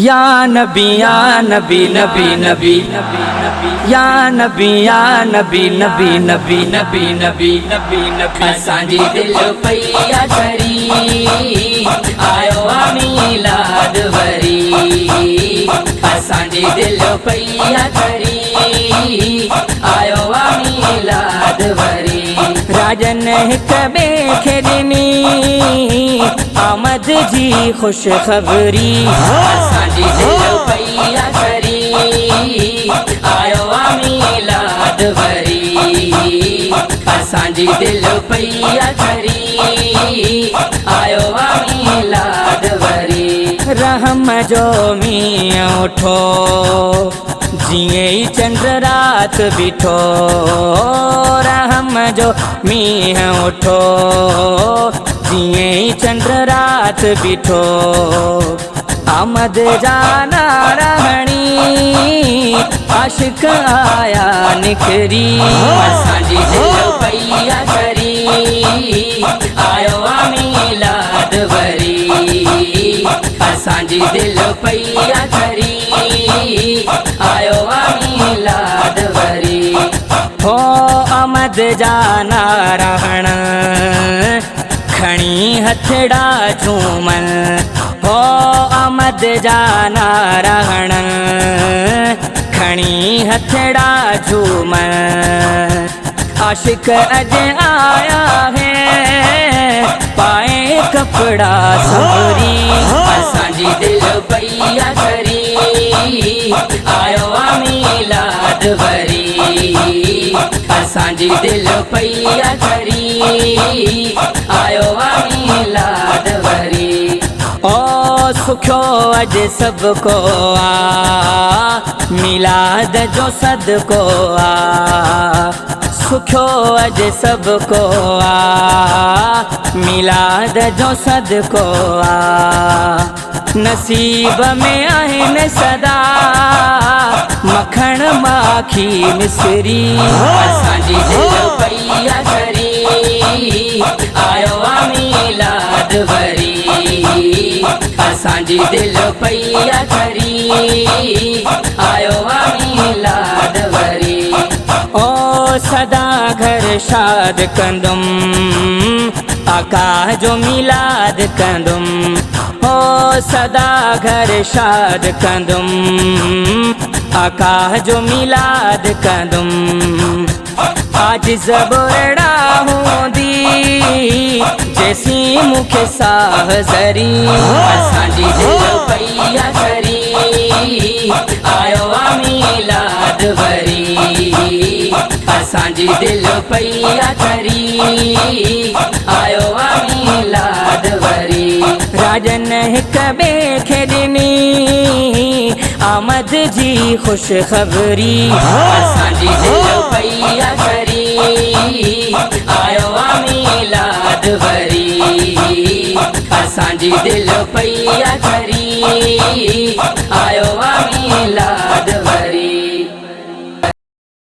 या नबी या नबी नबी नबी नबी नबी या नबी या नबी नबी नबी नबी नबी नबी नबी असांजी दिल पैया करी आयो मीलाद वरी असांजी दिल पैया करी आयो मीलाद वरी राजन हिक ॿिए खे ॾिनी आमद जी ख़ुशि ख़बरी असांजी दिल पैया करी आयो मीलाद वरी असांजी दिल पैया करी आयो मीलाद वरी रहम जो मींहुं उठो जिए चंद्र रात बीठो रहम जो मींहुं उठो जिए चंद्र रात बीठो आमद जाना रहणी आशिक आया निकरी असांजी दिल पैया करी आयो मीलाद वरी असांजी दिल पैया करी आयो मीलाद वरी हो आमद जाना रहण खणी हथड़ा झूमन हो आमद जाना रहण खणी हथड़ा झूमन आशिक अज आया है पाए कपड़ा सबरी असांजी दिल पैया करी आयो मीलाद वरी असांजी दिल पैया करी आयो मीलाद वरी ओ सुखियो अज सबको आ मिलाद जो सदको आ सुखियो अज सबको आ मिलाद जो सदको आ नसीब में आहिनि सदा मखण माखी मिसरी असांजी दिल पैया करी आयो मीलाद वरी असांजी दिल पैया करी आयो मीलाद वरी ओ सदा घर शाद कंदुम आका जो मिलाद कंदुम ओ सदा घर शाद कंदुम आका जो मिलाद कंदुम आज ज़बरड़ा हूंदी जैसी मुखे साह ज़री असांजी दिल पैया करी आयो मीलाद वरी असांजी दिल पैया करी आयो मीलाद वरी राजन हिक ॿिए खे ॾिनी आमद जी ख़ुशि ख़बरी असांजी दिल पैया करी आयो मीलाद वरी असांजी दिल पैया करी